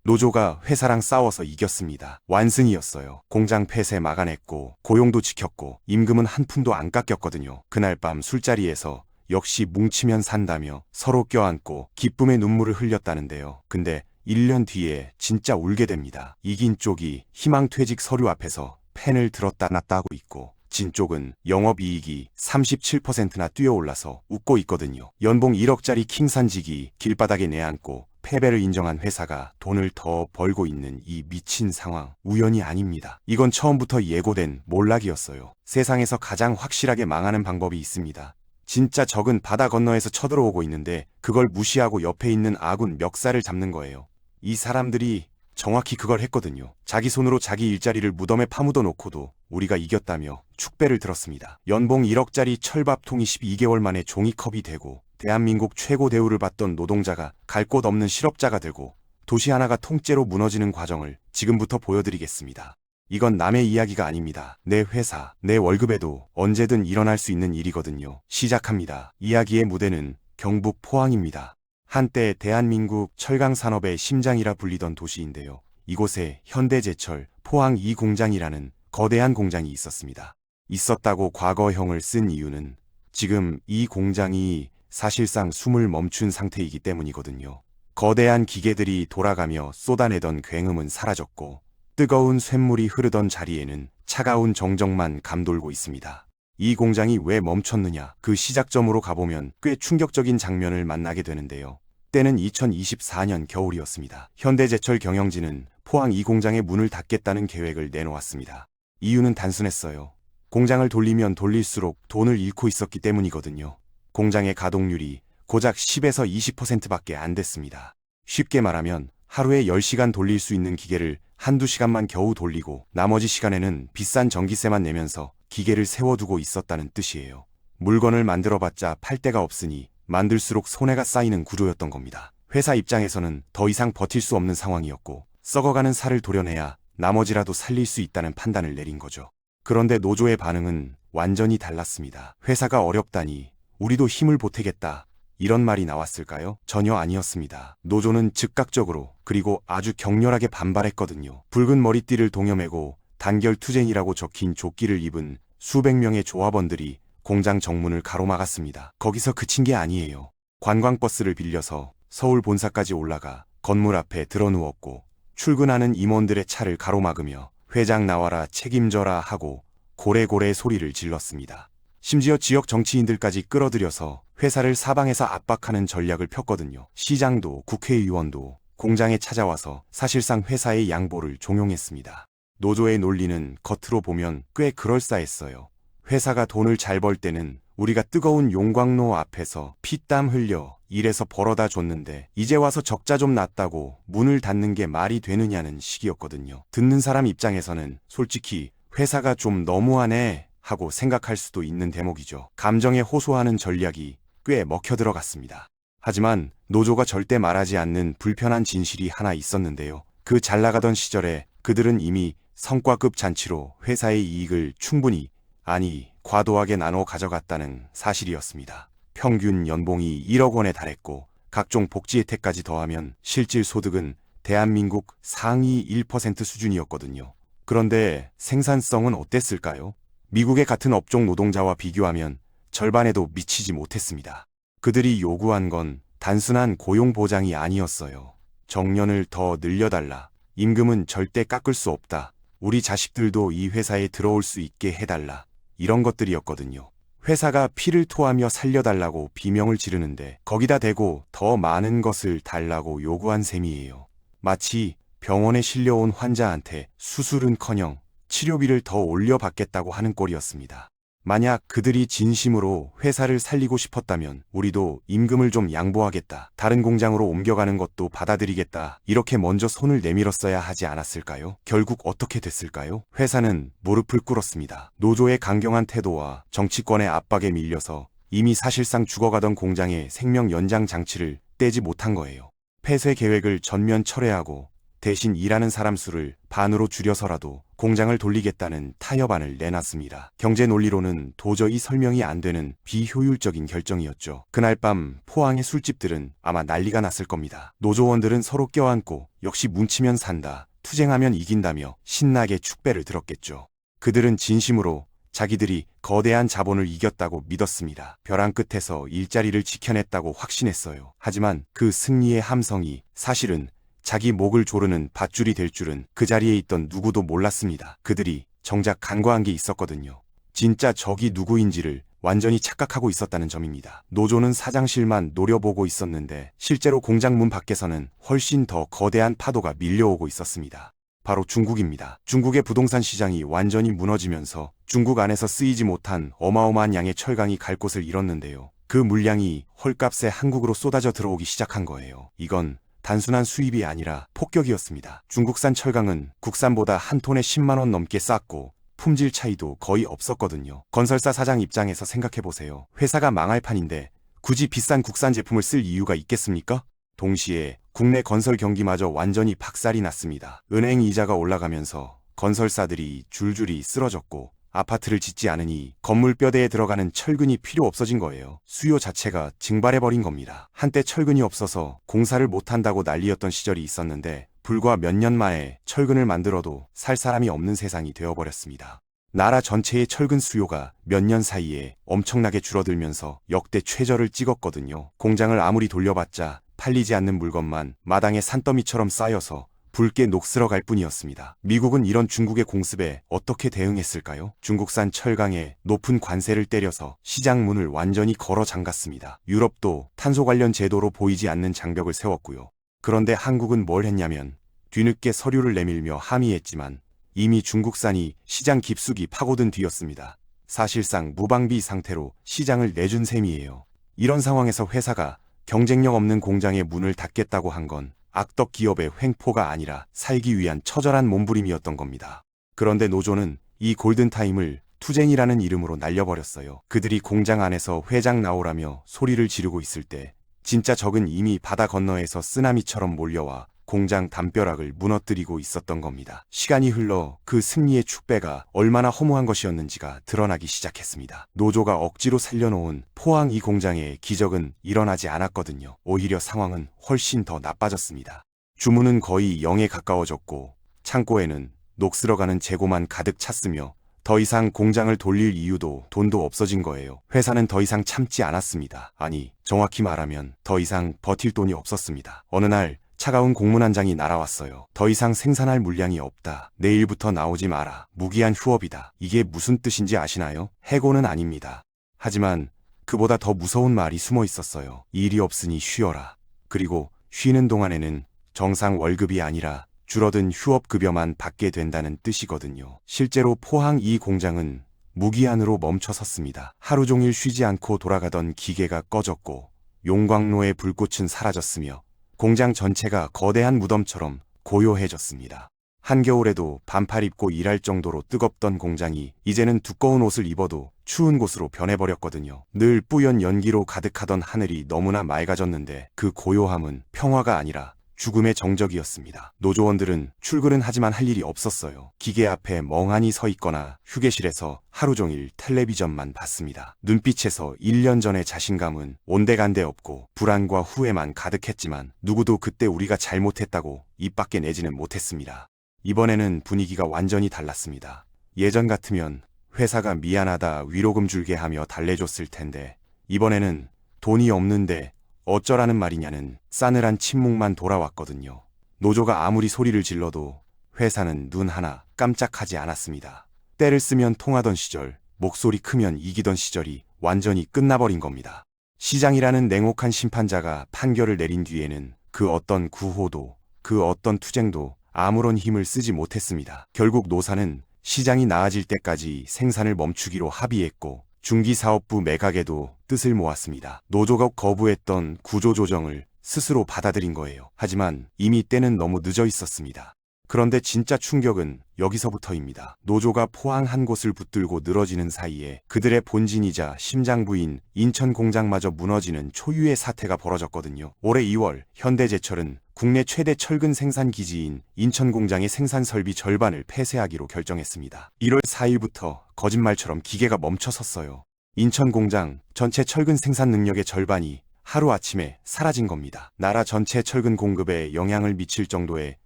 노조가 회사랑 싸워서 이겼습니다. 완승이었어요. 공장 폐쇄 막아냈고 고용도 지켰고 임금은 한 푼도 안 깎였거든요. 그날 밤 술자리에서 역시 뭉치면 산다며 서로 껴안고 기쁨의 눈물을 흘렸다는데요. 근데 1년 뒤에 진짜 울게 됩니다. 이긴 쪽이 희망퇴직 서류 앞에서 펜을 들었다 놨다 하고 있고 진 쪽은 영업이익이 37%나 뛰어올라서 웃고 있거든요. 연봉 1억짜리 킹산직이 길바닥에 내앉고 패배를 인정한 회사가 돈을 더 벌고 있는 이 미친 상황, 우연이 아닙니다. 이건 처음부터 예고된 몰락이었어요. 세상에서 가장 확실하게 망하는 방법이 있습니다. 진짜 적은 바다 건너에서 쳐들어오고 있는데 그걸 무시하고 옆에 있는 아군 멱살을 잡는 거예요. 이 사람들이 정확히 그걸 했거든요. 자기 손으로 자기 일자리를 무덤에 파묻어 놓고도 우리가 이겼다며 축배를 들었습니다. 연봉 1억짜리 철밥통이 12개월 만에 종이컵이 되고 대한민국 최고 대우를 받던 노동자가 갈 곳 없는 실업자가 되고 도시 하나가 통째로 무너지는 과정을 지금부터 보여드리겠습니다. 이건 남의 이야기가 아닙니다. 내 회사, 내 월급에도 언제든 일어날 수 있는 일이거든요. 시작합니다. 이야기의 무대는 경북 포항입니다. 한때 대한민국 철강산업의 심장이라 불리던 도시인데요. 이곳에 현대제철 포항 2공장이라는 거대한 공장이 있었습니다. 있었다고 과거형을 쓴 이유는 지금 이 공장이 사실상 숨을 멈춘 상태이기 때문이거든요. 거대한 기계들이 돌아가며 쏟아내던 굉음은 사라졌고 뜨거운 쇳물이 흐르던 자리에는 차가운 정적만 감돌고 있습니다. 이 공장이 왜 멈췄느냐? 그 시작점으로 가보면 꽤 충격적인 장면을 만나게 되는데요. 때는 2024년 겨울이었습니다. 현대제철 경영진은 포항 2공장의 문을 닫겠다는 계획을 내놓았습니다. 이유는 단순했어요. 공장을 돌리면 돌릴수록 돈을 잃고 있었기 때문이거든요. 공장의 가동률이 고작 10에서 20%밖에 안 됐습니다. 쉽게 말하면 하루에 10시간 돌릴 수 있는 기계를 한두 시간만 겨우 돌리고 나머지 시간에는 비싼 전기세만 내면서 기계를 세워두고 있었다는 뜻이에요. 물건을 만들어봤자 팔 데가 없으니 만들수록 손해가 쌓이는 구조였던 겁니다. 회사 입장에서는 더 이상 버틸 수 없는 상황이었고 썩어가는 살을 도려내야 나머지라도 살릴 수 있다는 판단을 내린 거죠. 그런데 노조의 반응은 완전히 달랐습니다. 회사가 어렵다니 우리도 힘을 보태겠다. 이런 말이 나왔을까요? 전혀 아니었습니다. 노조는 즉각적으로 그리고 아주 격렬하게 반발했거든요. 붉은 머리띠를 동여매고 단결투쟁이라고 적힌 조끼를 입은 수백 명의 조합원들이 공장 정문을 가로막았습니다. 거기서 그친 게 아니에요. 관광버스를 빌려서 서울 본사까지 올라가 건물 앞에 드러누웠고 출근하는 임원들의 차를 가로막으며 회장 나와라 책임져라 하고 고래고래 소리를 질렀습니다. 심지어 지역 정치인들까지 끌어들여서 회사를 사방에서 압박하는 전략을 폈거든요. 시장도 국회의원도 공장에 찾아와서 사실상 회사의 양보를 종용했습니다. 노조의 논리는 겉으로 보면 꽤 그럴싸했어요. 회사가 돈을 잘 벌 때는 우리가 뜨거운 용광로 앞에서 피땀 흘려 일해서 벌어다 줬는데 이제 와서 적자 좀 났다고 문을 닫는 게 말이 되느냐는 식이었거든요. 듣는 사람 입장에서는 솔직히 회사가 좀 너무하네 하고 생각할 수도 있는 대목이죠. 감정에 호소하는 전략이 꽤 먹혀 들어갔습니다. 하지만 노조가 절대 말하지 않는 불편한 진실이 하나 있었는데요. 그 잘 나가던 시절에 그들은 이미 성과급 잔치로 회사의 이익을 충분히 아니 과도하게 나눠 가져갔다는 사실이었습니다. 평균 연봉이 1억 원에 달했고 각종 복지 혜택까지 더하면 실질 소득은 대한민국 상위 1% 수준이었거든요. 그런데 생산성은 어땠을까요? 미국의 같은 업종 노동자와 비교하면 절반에도 미치지 못했습니다. 그들이 요구한 건 단순한 고용 보장이 아니었어요. 정년을 더 늘려달라. 임금은 절대 깎을 수 없다. 우리 자식들도 이 회사에 들어올 수 있게 해달라. 이런 것들이었거든요. 회사가 피를 토하며 살려달라고 비명을 지르는데 거기다 대고 더 많은 것을 달라고 요구한 셈이에요. 마치 병원에 실려온 환자한테 수술은커녕 치료비를 더 올려받겠다고 하는 꼴이었습니다. 만약 그들이 진심으로 회사를 살리고 싶었다면 우리도 임금을 좀 양보하겠다. 다른 공장으로 옮겨가는 것도 받아들이겠다. 이렇게 먼저 손을 내밀었어야 하지 않았을까요? 결국 어떻게 됐을까요? 회사는 무릎을 꿇었습니다. 노조의 강경한 태도와 정치권의 압박에 밀려서 이미 사실상 죽어가던 공장의 생명 연장 장치를 떼지 못한 거예요. 폐쇄 계획을 전면 철회하고 대신 일하는 사람 수를 반으로 줄여서라도 공장을 돌리겠다는 타협안을 내놨습니다. 경제 논리로는 도저히 설명이 안 되는 비효율적인 결정이었죠. 그날 밤 포항의 술집들은 아마 난리가 났을 겁니다. 노조원들은 서로 껴안고 역시 뭉치면 산다, 투쟁하면 이긴다며 신나게 축배를 들었겠죠. 그들은 진심으로 자기들이 거대한 자본을 이겼다고 믿었습니다. 벼랑 끝에서 일자리를 지켜냈다고 확신했어요. 하지만 그 승리의 함성이 사실은 자기 목을 조르는 밧줄이 될 줄은 그 자리에 있던 누구도 몰랐습니다. 그들이 정작 간과한 게 있었거든요. 진짜 적이 누구인지를 완전히 착각하고 있었다는 점입니다. 노조는 사장실만 노려보고 있었는데 실제로 공장 문 밖에서는 훨씬 더 거대한 파도가 밀려오고 있었습니다. 바로 중국입니다. 중국의 부동산 시장이 완전히 무너지면서 중국 안에서 쓰이지 못한 어마어마한 양의 철강이 갈 곳을 잃었는데요. 그 물량이 헐값에 한국으로 쏟아져 들어오기 시작한 거예요. 이건 단순한 수입이 아니라 폭격이었습니다. 중국산 철강은 국산보다 한 톤에 10만 원 넘게 쌌고 품질 차이도 거의 없었거든요. 건설사 사장 입장에서 생각해보세요. 회사가 망할 판인데 굳이 비싼 국산 제품을 쓸 이유가 있겠습니까? 동시에 국내 건설 경기마저 완전히 박살이 났습니다. 은행 이자가 올라가면서 건설사들이 줄줄이 쓰러졌고 아파트를 짓지 않으니 건물 뼈대에 들어가는 철근이 필요 없어진 거예요. 수요 자체가 증발해버린 겁니다. 한때 철근이 없어서 공사를 못한다고 난리였던 시절이 있었는데 불과 몇 년 만에 철근을 만들어도 살 사람이 없는 세상이 되어버렸습니다. 나라 전체의 철근 수요가 몇 년 사이에 엄청나게 줄어들면서 역대 최저를 찍었거든요. 공장을 아무리 돌려봤자 팔리지 않는 물건만 마당에 산더미처럼 쌓여서 붉게 녹슬어갈 뿐이었습니다. 미국은 이런 중국의 공습에 어떻게 대응했을까요? 중국산 철강에 높은 관세를 때려서 시장 문을 완전히 걸어 잠갔습니다. 유럽도 탄소 관련 제도로 보이지 않는 장벽을 세웠고요. 그런데 한국은 뭘 했냐면 뒤늦게 서류를 내밀며 항의했지만 이미 중국산이 시장 깊숙이 파고든 뒤였습니다. 사실상 무방비 상태로 시장을 내준 셈이에요. 이런 상황에서 회사가 경쟁력 없는 공장의 문을 닫겠다고 한 건 악덕 기업의 횡포가 아니라 살기 위한 처절한 몸부림이었던 겁니다. 그런데 노조는 이 골든타임을 투쟁이라는 이름으로 날려버렸어요. 그들이 공장 안에서 회장 나오라며 소리를 지르고 있을 때 진짜 적은 이미 바다 건너에서 쓰나미처럼 몰려와 공장 담벼락을 무너뜨리고 있었던 겁니다. 시간이 흘러 그 승리의 축배가 얼마나 허무한 것이었는지가 드러나기 시작했습니다. 노조가 억지로 살려놓은 포항 이 공장의 기적은 일어나지 않았거든요. 오히려 상황은 훨씬 더 나빠졌습니다. 주문은 거의 0에 가까워졌고 창고에는 녹슬어가는 재고만 가득 찼으며 더 이상 공장을 돌릴 이유도 돈도 없어진 거예요. 회사는 더 이상 참지 않았습니다. 아니, 정확히 말하면 더 이상 버틸 돈이 없었습니다. 어느 날 차가운 공문 한 장이 날아왔어요. 더 이상 생산할 물량이 없다. 내일부터 나오지 마라. 무기한 휴업이다. 이게 무슨 뜻인지 아시나요? 해고는 아닙니다. 하지만 그보다 더 무서운 말이 숨어 있었어요. 일이 없으니 쉬어라. 그리고 쉬는 동안에는 정상 월급이 아니라 줄어든 휴업급여만 받게 된다는 뜻이거든요. 실제로 포항 이 공장은 무기한으로 멈춰섰습니다. 하루 종일 쉬지 않고 돌아가던 기계가 꺼졌고 용광로의 불꽃은 사라졌으며 공장 전체가 거대한 무덤처럼 고요해졌습니다. 한겨울에도 반팔 입고 일할 정도로 뜨겁던 공장이 이제는 두꺼운 옷을 입어도 추운 곳으로 변해버렸거든요. 늘 뿌연 연기로 가득하던 하늘이 너무나 맑아졌는데 그 고요함은 평화가 아니라 죽음의 정적이었습니다. 노조원들은 출근은 하지만 할 일이 없었어요. 기계 앞에 멍하니 서 있거나 휴게실에서 하루 종일 텔레비전만 봤습니다. 눈빛에서 1년 전의 자신감은 온데간데 없고 불안과 후회만 가득했지만 누구도 그때 우리가 잘못했다고 입 밖에 내지는 못했습니다. 이번에는 분위기가 완전히 달랐습니다. 예전 같으면 회사가 미안하다 위로금 줄게 하며 달래줬을 텐데 이번에는 돈이 없는데 어쩌라는 말이냐는 싸늘한 침묵만 돌아왔거든요. 노조가 아무리 소리를 질러도 회사는 눈 하나 깜짝하지 않았습니다. 때를 쓰면 통하던 시절, 목소리 크면 이기던 시절이 완전히 끝나버린 겁니다. 시장이라는 냉혹한 심판자가 판결을 내린 뒤에는 그 어떤 구호도, 그 어떤 투쟁도 아무런 힘을 쓰지 못했습니다. 결국 노사는 시장이 나아질 때까지 생산을 멈추기로 합의했고 중기사업부 매각에도 뜻을 모았습니다. 노조가 거부했던 구조조정을 스스로 받아들인 거예요. 하지만 이미 때는 너무 늦어 있었습니다. 그런데 진짜 충격은 여기서부터입니다. 노조가 포항 한 곳을 붙들고 늘어지는 사이에 그들의 본진이자 심장부인 인천 공장마저 무너지는 초유의 사태가 벌어졌거든요. 올해 2월 현대제철은 국내 최대 철근 생산 기지인 인천 공장의 생산 설비 절반을 폐쇄하기로 결정했습니다. 1월 4일부터 거짓말처럼 기계가 멈춰섰어요. 인천 공장 전체 철근 생산 능력의 절반이 하루아침에 사라진 겁니다. 나라 전체 철근 공급에 영향을 미칠 정도의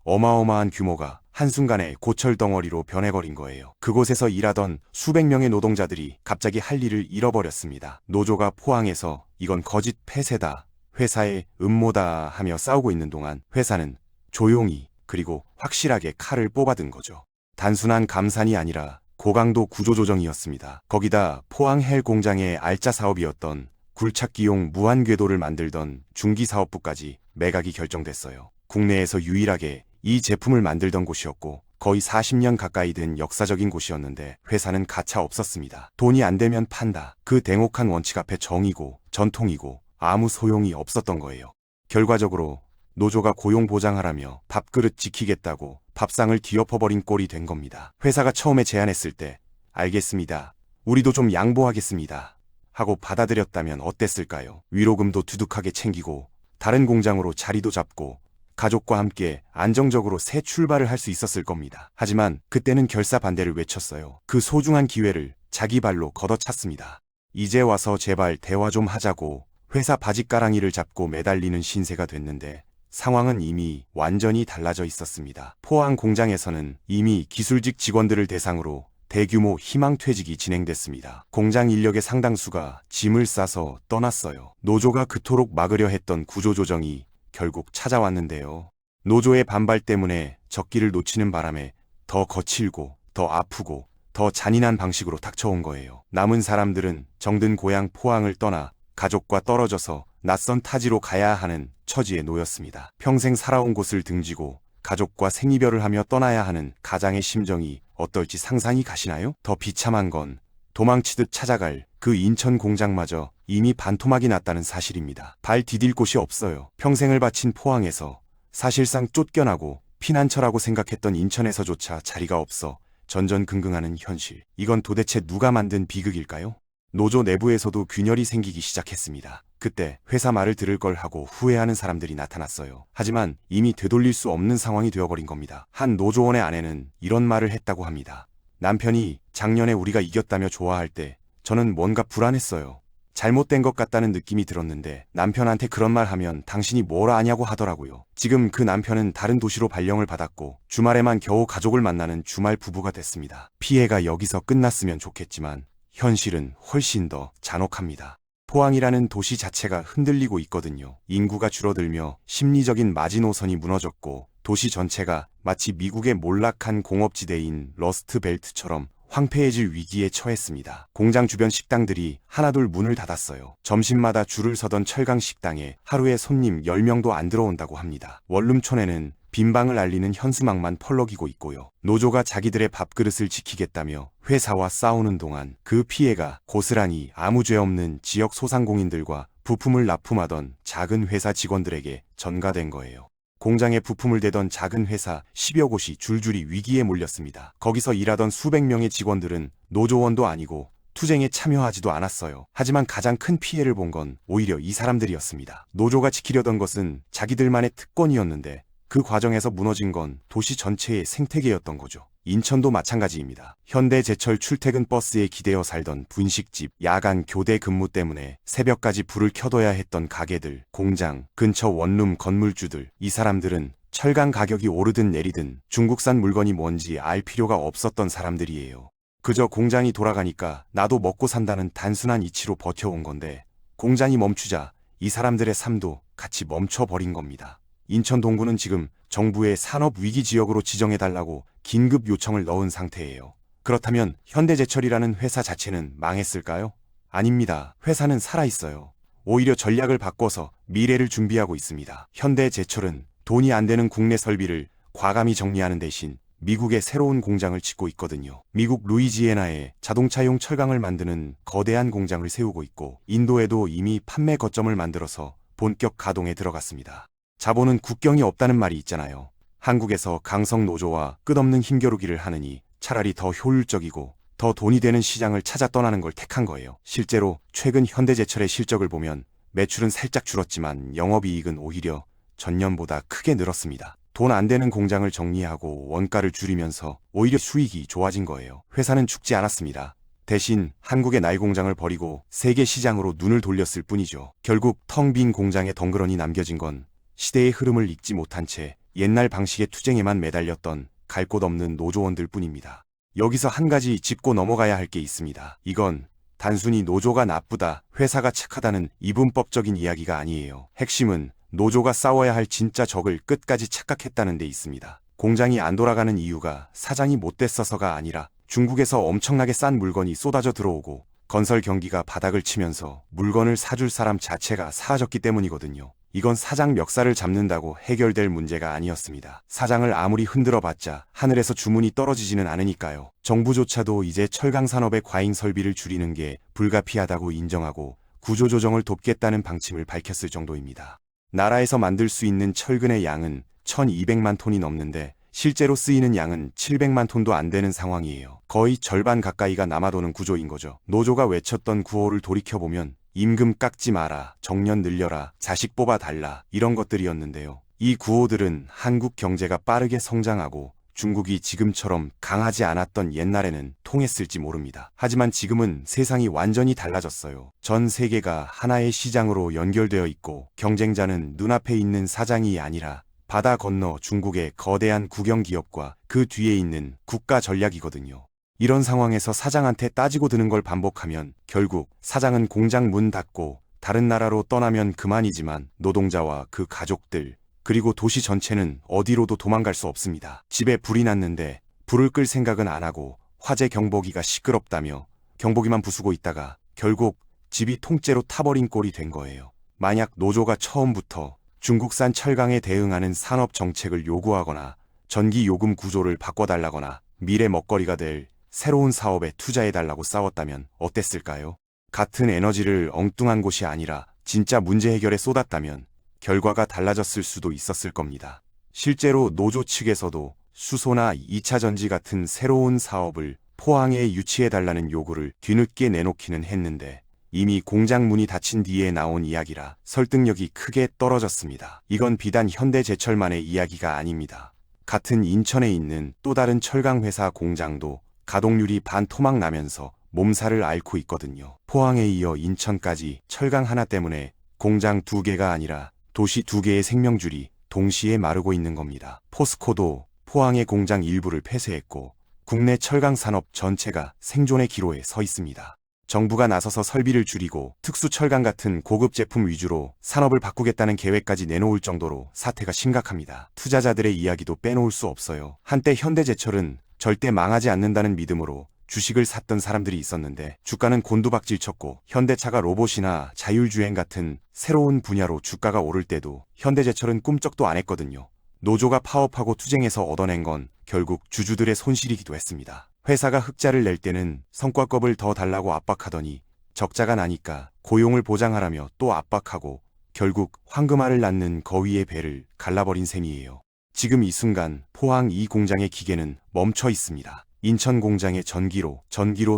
어마어마한 규모가 한순간에 고철 덩어리로 변해버린 거예요. 그곳에서 일하던 수백 명의 노동자들이 갑자기 할 일을 잃어버렸습니다. 노조가 포항에서 이건 거짓 폐쇄다, 회사의 음모다 하며 싸우고 있는 동안 회사는 조용히 그리고 확실하게 칼을 뽑아든 거죠. 단순한 감산이 아니라 고강도 구조조정이었습니다. 거기다 포항 헬 공장의 알짜 사업이었던 굴착기용 무한궤도를 만들던 중기사업부까지 매각이 결정됐어요. 국내에서 유일하게 이 제품을 만들던 곳이었고 거의 40년 가까이 된 역사적인 곳이었는데 회사는 가차 없었습니다. 돈이 안 되면 판다. 그 냉혹한 원칙 앞에 정이고 전통이고 아무 소용이 없었던 거예요. 결과적으로 노조가 고용 보장하라며 밥그릇 지키겠다고 밥상을 뒤엎어버린 꼴이 된 겁니다. 회사가 처음에 제안했을 때 알겠습니다. 우리도 좀 양보하겠습니다. 하고 받아들였다면 어땠을까요? 위로금도 두둑하게 챙기고 다른 공장으로 자리도 잡고 가족과 함께 안정적으로 새 출발을 할 수 있었을 겁니다. 하지만 그때는 결사반대를 외쳤어요. 그 소중한 기회를 자기 발로 걷어찼습니다. 이제 와서 제발 대화 좀 하자고 회사 바짓가랑이를 잡고 매달리는 신세가 됐는데 상황은 이미 완전히 달라져 있었습니다. 포항 공장에서는 이미 기술직 직원들을 대상으로 대규모 희망퇴직이 진행됐습니다. 공장 인력의 상당수가 짐을 싸서 떠났어요. 노조가 그토록 막으려 했던 구조조정이 결국 찾아왔는데요. 노조의 반발 때문에 적기를 놓치는 바람에 더 거칠고 더 아프고 더 잔인한 방식으로 닥쳐온 거예요. 남은 사람들은 정든 고향 포항을 떠나 가족과 떨어져서 낯선 타지로 가야 하는 처지에 놓였습니다. 평생 살아온 곳을 등지고 가족과 생이별을 하며 떠나야 하는 가장의 심정이 어떨지 상상이 가시나요? 더 비참한 건 도망치듯 찾아갈 그 인천 공장마저 이미 반토막이 났다는 사실입니다. 발 디딜 곳이 없어요. 평생을 바친 포항에서 사실상 쫓겨나고 피난처라고 생각했던 인천에서조차 자리가 없어 전전긍긍하는 현실. 이건 도대체 누가 만든 비극일까요? 노조 내부에서도 균열이 생기기 시작했습니다. 그때 회사 말을 들을 걸 하고 후회하는 사람들이 나타났어요. 하지만 이미 되돌릴 수 없는 상황이 되어버린 겁니다. 한 노조원의 아내는 이런 말을 했다고 합니다. 남편이 작년에 우리가 이겼다며 좋아할 때 저는 뭔가 불안했어요. 잘못된 것 같다는 느낌이 들었는데 남편한테 그런 말 하면 당신이 뭘 아냐고 하더라고요. 지금 그 남편은 다른 도시로 발령을 받았고 주말에만 겨우 가족을 만나는 주말 부부가 됐습니다. 피해가 여기서 끝났으면 좋겠지만 현실은 훨씬 더 잔혹합니다. 포항이라는 도시 자체가 흔들리고 있거든요. 인구가 줄어들며 심리적인 마지노선이 무너졌고 도시 전체가 마치 미국의 몰락한 공업지대인 러스트벨트처럼 황폐해질 위기에 처했습니다. 공장 주변 식당들이 하나둘 문을 닫았어요. 점심마다 줄을 서던 철강 식당에 하루에 손님 10명도 안 들어온다고 합니다. 원룸촌에는 빈방을 알리는 현수막만 펄럭이고 있고요. 노조가 자기들의 밥그릇을 지키겠다며 회사와 싸우는 동안 그 피해가 고스란히 아무 죄 없는 지역 소상공인들과 부품을 납품하던 작은 회사 직원들에게 전가된 거예요. 공장에 부품을 대던 작은 회사 10여 곳이 줄줄이 위기에 몰렸습니다. 거기서 일하던 수백 명의 직원들은 노조원도 아니고 투쟁에 참여하지도 않았어요. 하지만 가장 큰 피해를 본 건 오히려 이 사람들이었습니다. 노조가 지키려던 것은 자기들만의 특권이었는데 그 과정에서 무너진 건 도시 전체의 생태계였던 거죠. 인천도 마찬가지입니다. 현대제철 출퇴근 버스에 기대어 살던 분식집, 야간 교대 근무 때문에 새벽까지 불을 켜둬야 했던 가게들, 공장, 근처 원룸 건물주들, 이 사람들은 철강 가격이 오르든 내리든 중국산 물건이 뭔지 알 필요가 없었던 사람들이에요. 그저 공장이 돌아가니까 나도 먹고 산다는 단순한 이치로 버텨온 건데 공장이 멈추자 이 사람들의 삶도 같이 멈춰버린 겁니다. 인천 동구는 지금 정부의 산업위기지역으로 지정해달라고 긴급 요청을 넣은 상태예요. 그렇다면 현대제철이라는 회사 자체는 망했을까요? 아닙니다. 회사는 살아있어요. 오히려 전략을 바꿔서 미래를 준비하고 있습니다. 현대제철은 돈이 안 되는 국내 설비를 과감히 정리하는 대신 미국에 새로운 공장을 짓고 있거든요. 미국 루이지애나에 자동차용 철강을 만드는 거대한 공장을 세우고 있고 인도에도 이미 판매 거점을 만들어서 본격 가동에 들어갔습니다. 자본은 국경이 없다는 말이 있잖아요. 한국에서 강성 노조와 끝없는 힘겨루기를 하느니 차라리 더 효율적이고 더 돈이 되는 시장을 찾아 떠나는 걸 택한 거예요. 실제로 최근 현대제철의 실적을 보면 매출은 살짝 줄었지만 영업이익은 오히려 전년보다 크게 늘었습니다. 돈 안 되는 공장을 정리하고 원가를 줄이면서 오히려 수익이 좋아진 거예요. 회사는 죽지 않았습니다. 대신 한국의 나이 공장을 버리고 세계 시장으로 눈을 돌렸을 뿐이죠. 결국 텅 빈 공장에 덩그러니 남겨진 건 시대의 흐름을 읽지 못한 채 옛날 방식의 투쟁에만 매달렸던 갈 곳 없는 노조원들 뿐입니다. 여기서 한 가지 짚고 넘어가야 할 게 있습니다. 이건 단순히 노조가 나쁘다, 회사가 착하다는 이분법적인 이야기가 아니에요. 핵심은 노조가 싸워야 할 진짜 적을 끝까지 착각했다는 데 있습니다. 공장이 안 돌아가는 이유가 사장이 못됐어서가 아니라 중국에서 엄청나게 싼 물건이 쏟아져 들어오고 건설 경기가 바닥을 치면서 물건을 사줄 사람 자체가 사라졌기 때문이거든요. 이건 사장 멱살을 잡는다고 해결될 문제가 아니었습니다. 사장을 아무리 흔들어봤자 하늘에서 주문이 떨어지지는 않으니까요. 정부조차도 이제 철강 산업의 과잉 설비를 줄이는 게 불가피하다고 인정하고 구조조정을 돕겠다는 방침을 밝혔을 정도입니다. 나라에서 만들 수 있는 철근의 양은 1200만 톤이 넘는데 실제로 쓰이는 양은 700만 톤도 안 되는 상황이에요. 거의 절반 가까이가 남아도는 구조인 거죠. 노조가 외쳤던 구호를 돌이켜보면 임금 깎지 마라, 정년 늘려라, 자식 뽑아달라 이런 것들이었는데요. 이 구호들은 한국 경제가 빠르게 성장하고 중국이 지금처럼 강하지 않았던 옛날에는 통했을지 모릅니다. 하지만 지금은 세상이 완전히 달라졌어요. 전 세계가 하나의 시장으로 연결되어 있고 경쟁자는 눈앞에 있는 사장이 아니라 바다 건너 중국의 거대한 국영기업과 그 뒤에 있는 국가 전략이거든요. 이런 상황에서 사장한테 따지고 드는 걸 반복하면 결국 사장은 공장 문 닫고 다른 나라로 떠나면 그만이지만 노동자와 그 가족들 그리고 도시 전체는 어디로도 도망갈 수 없습니다. 집에 불이 났는데 불을 끌 생각은 안 하고 화재 경보기가 시끄럽다며 경보기만 부수고 있다가 결국 집이 통째로 타버린 꼴이 된 거예요. 만약 노조가 처음부터 중국산 철강에 대응하는 산업 정책을 요구하거나 전기 요금 구조를 바꿔달라거나 미래 먹거리가 될 새로운 사업에 투자해달라고 싸웠다면 어땠을까요? 같은 에너지를 엉뚱한 곳이 아니라 진짜 문제 해결에 쏟았다면 결과가 달라졌을 수도 있었을 겁니다. 실제로 노조 측에서도 수소나 2차 전지 같은 새로운 사업을 포항에 유치해달라는 요구를 뒤늦게 내놓기는 했는데 이미 공장 문이 닫힌 뒤에 나온 이야기라 설득력이 크게 떨어졌습니다. 이건 비단 현대제철만의 이야기가 아닙니다. 같은 인천에 있는 또 다른 철강회사 공장도 가동률이 반토막 나면서 몸살을 앓고 있거든요. 포항에 이어 인천까지 철강 하나 때문에 공장 2개가 아니라 도시 2개의 생명줄이 동시에 마르고 있는 겁니다. 포스코도 포항의 공장 일부를 폐쇄했고 국내 철강 산업 전체가 생존의 기로에 서 있습니다. 정부가 나서서 설비를 줄이고 특수 철강 같은 고급 제품 위주로 산업을 바꾸겠다는 계획까지 내놓을 정도로 사태가 심각합니다. 투자자들의 이야기도 빼놓을 수 없어요. 한때 현대제철은 절대 망하지 않는다는 믿음으로 주식을 샀던 사람들이 있었는데 주가는 곤두박질 쳤고 현대차가 로봇이나 자율주행 같은 새로운 분야로 주가가 오를 때도 현대제철은 꿈쩍도 안 했거든요. 노조가 파업하고 투쟁해서 얻어낸 건 결국 주주들의 손실이기도 했습니다. 회사가 흑자를 낼 때는 성과급을 더 달라고 압박하더니 적자가 나니까 고용을 보장하라며 또 압박하고 결국 황금알을 낳는 거위의 배를 갈라버린 셈이에요. 지금 이 순간 포항 2 공장의 기계는 멈춰 있습니다. 인천 공장의 전기로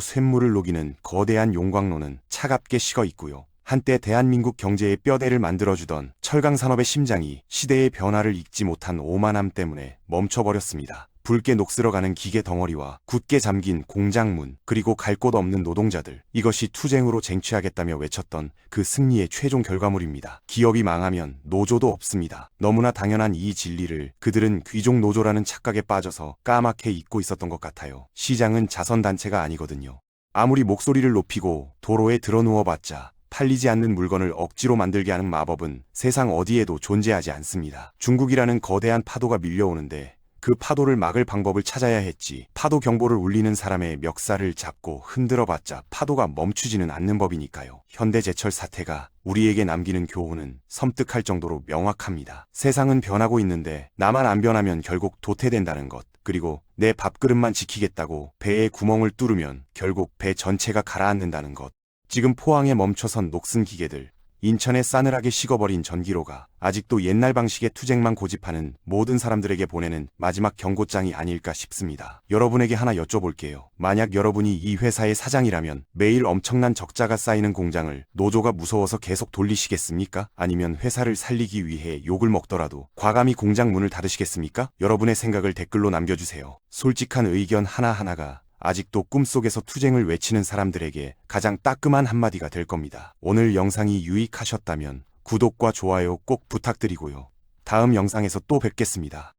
쇳물을 녹이는 거대한 용광로는 차갑게 식어 있고요. 한때 대한민국 경제의 뼈대를 만들어주던 철강 산업의 심장이 시대의 변화를 읽지 못한 오만함 때문에 멈춰버렸습니다. 붉게 녹슬어가는 기계 덩어리와 굳게 잠긴 공장문 그리고 갈 곳 없는 노동자들, 이것이 투쟁으로 쟁취하겠다며 외쳤던 그 승리의 최종 결과물입니다. 기업이 망하면 노조도 없습니다. 너무나 당연한 이 진리를 그들은 귀족 노조라는 착각에 빠져서 까맣게 잊고 있었던 것 같아요. 시장은 자선단체가 아니거든요. 아무리 목소리를 높이고 도로에 드러누워봤자 팔리지 않는 물건을 억지로 만들게 하는 마법은 세상 어디에도 존재하지 않습니다. 중국이라는 거대한 파도가 밀려오는데 그 파도를 막을 방법을 찾아야 했지. 파도 경보를 울리는 사람의 멱살을 잡고 흔들어봤자 파도가 멈추지는 않는 법이니까요. 현대제철 사태가 우리에게 남기는 교훈은 섬뜩할 정도로 명확합니다. 세상은 변하고 있는데 나만 안 변하면 결국 도태된다는 것. 그리고 내 밥그릇만 지키겠다고 배에 구멍을 뚫으면 결국 배 전체가 가라앉는다는 것. 지금 포항에 멈춰선 녹슨 기계들. 인천에 싸늘하게 식어버린 전기로가 아직도 옛날 방식의 투쟁만 고집하는 모든 사람들에게 보내는 마지막 경고장이 아닐까 싶습니다. 여러분에게 하나 여쭤볼게요. 만약 여러분이 이 회사의 사장이라면 매일 엄청난 적자가 쌓이는 공장을 노조가 무서워서 계속 돌리시겠습니까? 아니면 회사를 살리기 위해 욕을 먹더라도 과감히 공장 문을 닫으시겠습니까? 여러분의 생각을 댓글로 남겨주세요. 솔직한 의견 하나하나가 아직도 꿈속에서 투쟁을 외치는 사람들에게 가장 따끔한 한마디가 될 겁니다. 오늘 영상이 유익하셨다면 구독과 좋아요 꼭 부탁드리고요. 다음 영상에서 또 뵙겠습니다.